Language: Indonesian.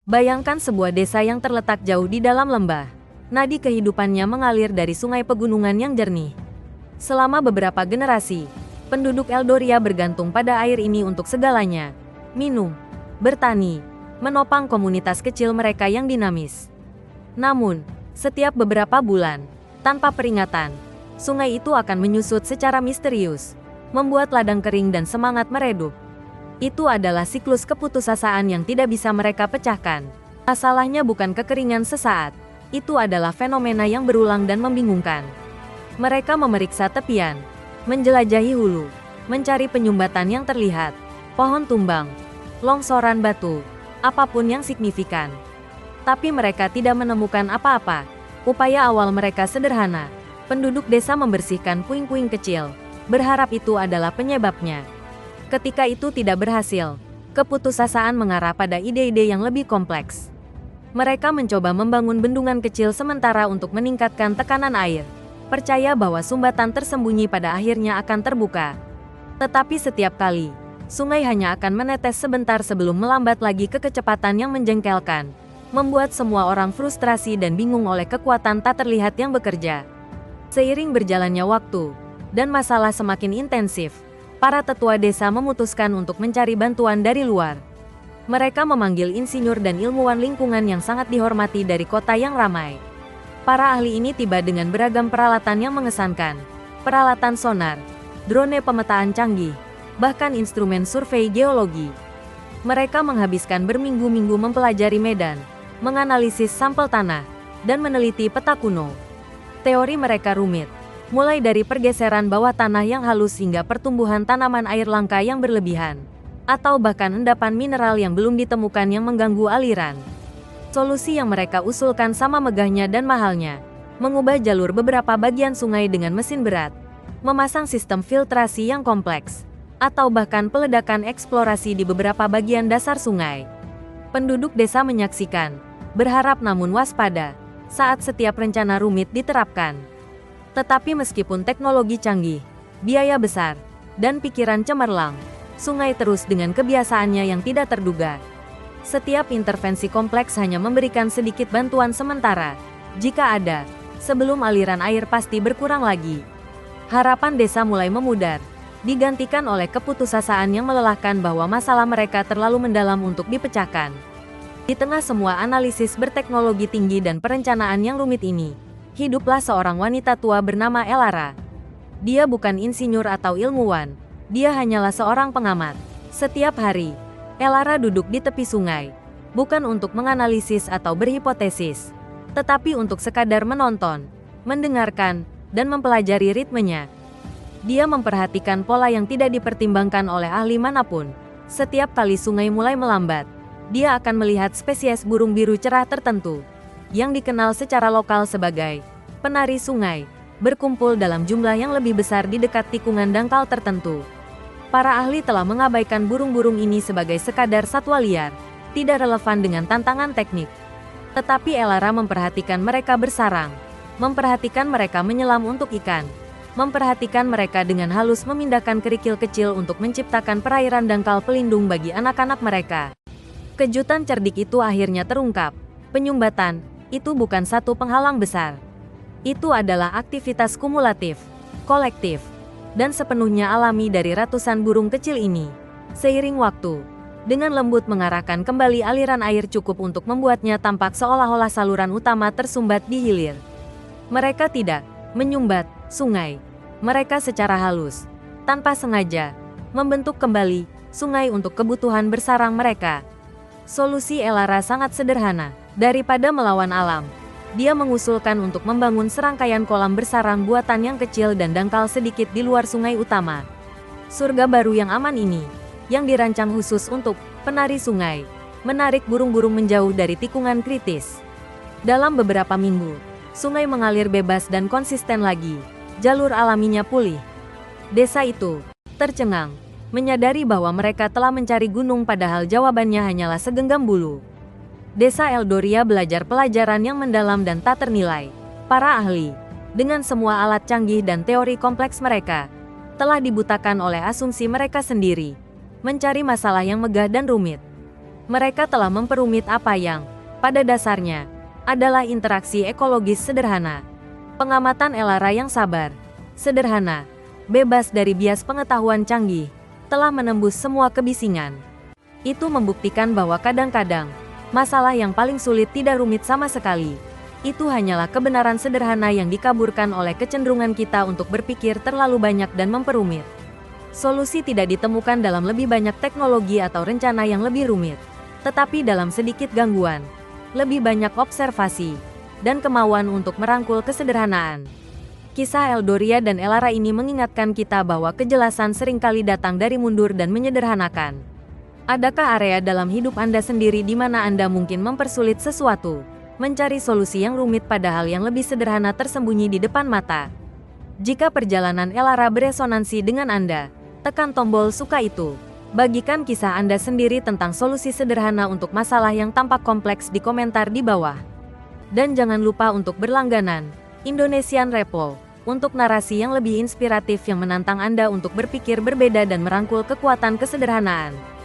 Bayangkan sebuah desa yang terletak jauh di dalam lembah. Nadi kehidupannya mengalir dari sungai pegunungan yang jernih. Selama beberapa generasi, penduduk Eldoria bergantung pada air ini untuk segalanya. Minum, bertani, menopang komunitas kecil mereka yang dinamis. Namun, setiap beberapa bulan, tanpa peringatan, sungai itu akan menyusut secara misterius, membuat ladang kering dan semangat meredup. Itu adalah siklus keputusasaan yang tidak bisa mereka pecahkan. Masalahnya bukan kekeringan sesaat, itu adalah fenomena yang berulang dan membingungkan. Mereka memeriksa tepian, menjelajahi hulu, mencari penyumbatan yang terlihat, pohon tumbang, longsoran batu, apapun yang signifikan. Tapi mereka tidak menemukan apa-apa. Upaya awal mereka sederhana. Penduduk desa membersihkan puing-puing kecil, berharap itu adalah penyebabnya. Ketika itu tidak berhasil, keputusasaan mengarah pada ide-ide yang lebih kompleks. Mereka mencoba membangun bendungan kecil sementara untuk meningkatkan tekanan air. Percaya bahwa sumbatan tersembunyi pada akhirnya akan terbuka. Tetapi setiap kali, sungai hanya akan menetes sebentar sebelum melambat lagi ke kecepatan yang menjengkelkan, membuat semua orang frustrasi dan bingung oleh kekuatan tak terlihat yang bekerja. Seiring berjalannya waktu, dan masalah semakin intensif, para tetua desa memutuskan untuk mencari bantuan dari luar. Mereka memanggil insinyur dan ilmuwan lingkungan yang sangat dihormati dari kota yang ramai. Para ahli ini tiba dengan beragam peralatan yang mengesankan, peralatan sonar, drone pemetaan canggih, bahkan instrumen survei geologi. Mereka menghabiskan berminggu-minggu mempelajari medan, menganalisis sampel tanah, dan meneliti peta kuno. Teori mereka rumit, mulai dari pergeseran bawah tanah yang halus hingga pertumbuhan tanaman air langka yang berlebihan, atau bahkan endapan mineral yang belum ditemukan yang mengganggu aliran. Solusi yang mereka usulkan sama megahnya dan mahalnya, mengubah jalur beberapa bagian sungai dengan mesin berat, memasang sistem filtrasi yang kompleks, atau bahkan peledakan eksplorasi di beberapa bagian dasar sungai. Penduduk desa menyaksikan, berharap namun waspada, saat setiap rencana rumit diterapkan. Tetapi meskipun teknologi canggih, biaya besar, dan pikiran cemerlang, sungai terus dengan kebiasaannya yang tidak terduga. Setiap intervensi kompleks hanya memberikan sedikit bantuan sementara, jika ada, sebelum aliran air pasti berkurang lagi. Harapan desa mulai memudar, digantikan oleh keputusasaan yang melelahkan bahwa masalah mereka terlalu mendalam untuk dipecahkan. Di tengah semua analisis berteknologi tinggi dan perencanaan yang rumit ini, hiduplah seorang wanita tua bernama Elara. Dia bukan insinyur atau ilmuwan, dia hanyalah seorang pengamat. Setiap hari, Elara duduk di tepi sungai, bukan untuk menganalisis atau berhipotesis, tetapi untuk sekadar menonton, mendengarkan, dan mempelajari ritmenya. Dia memperhatikan pola yang tidak dipertimbangkan oleh ahli manapun. Setiap kali sungai mulai melambat, dia akan melihat spesies burung biru cerah tertentu, yang dikenal secara lokal sebagai penari sungai, berkumpul dalam jumlah yang lebih besar di dekat tikungan dangkal tertentu. Para ahli telah mengabaikan burung-burung ini sebagai sekadar satwa liar, tidak relevan dengan tantangan teknik. Tetapi Elara memperhatikan mereka bersarang, memperhatikan mereka menyelam untuk ikan, memperhatikan mereka dengan halus memindahkan kerikil kecil untuk menciptakan perairan dangkal pelindung bagi anak-anak mereka. Kejutan cerdik itu akhirnya terungkap. Penyumbatan itu bukan satu penghalang besar. Itu adalah aktivitas kumulatif, kolektif, dan sepenuhnya alami dari ratusan burung kecil ini. Seiring waktu, dengan lembut mengarahkan kembali aliran air cukup untuk membuatnya tampak seolah-olah saluran utama tersumbat di hilir. Mereka tidak menyumbat sungai. Mereka secara halus, tanpa sengaja, membentuk kembali sungai untuk kebutuhan bersarang mereka. Solusi Elara sangat sederhana. Daripada melawan alam, dia mengusulkan untuk membangun serangkaian kolam bersarang buatan yang kecil dan dangkal sedikit di luar sungai utama. Surga baru yang aman ini, yang dirancang khusus untuk penari sungai, menarik burung-burung menjauh dari tikungan kritis. Dalam beberapa minggu, sungai mengalir bebas dan konsisten lagi. Jalur alaminya pulih. Desa itu tercengang, menyadari bahwa mereka telah mencari gunung padahal jawabannya hanyalah segenggam bulu. Desa Eldoria belajar pelajaran yang mendalam dan tak ternilai. Para ahli, dengan semua alat canggih dan teori kompleks mereka, telah dibutakan oleh asumsi mereka sendiri, mencari masalah yang megah dan rumit. Mereka telah memperumit apa yang, pada dasarnya, adalah interaksi ekologis sederhana. Pengamatan Elara yang sabar, sederhana, bebas dari bias pengetahuan canggih, telah menembus semua kebisingan. Itu membuktikan bahwa kadang-kadang, masalah yang paling sulit tidak rumit sama sekali. Itu hanyalah kebenaran sederhana yang dikaburkan oleh kecenderungan kita untuk berpikir terlalu banyak dan memperumit. Solusi tidak ditemukan dalam lebih banyak teknologi atau rencana yang lebih rumit, tetapi dalam sedikit gangguan, lebih banyak observasi, dan kemauan untuk merangkul kesederhanaan. Kisah Eldoria dan Elara ini mengingatkan kita bahwa kejelasan seringkali datang dari mundur dan menyederhanakan. Adakah area dalam hidup Anda sendiri di mana Anda mungkin mempersulit sesuatu, mencari solusi yang rumit padahal yang lebih sederhana tersembunyi di depan mata? Jika perjalanan Elara beresonansi dengan Anda, tekan tombol suka itu. Bagikan kisah Anda sendiri tentang solusi sederhana untuk masalah yang tampak kompleks di komentar di bawah. Dan jangan lupa untuk berlangganan Indonesian Repo untuk narasi yang lebih inspiratif yang menantang Anda untuk berpikir berbeda dan merangkul kekuatan kesederhanaan.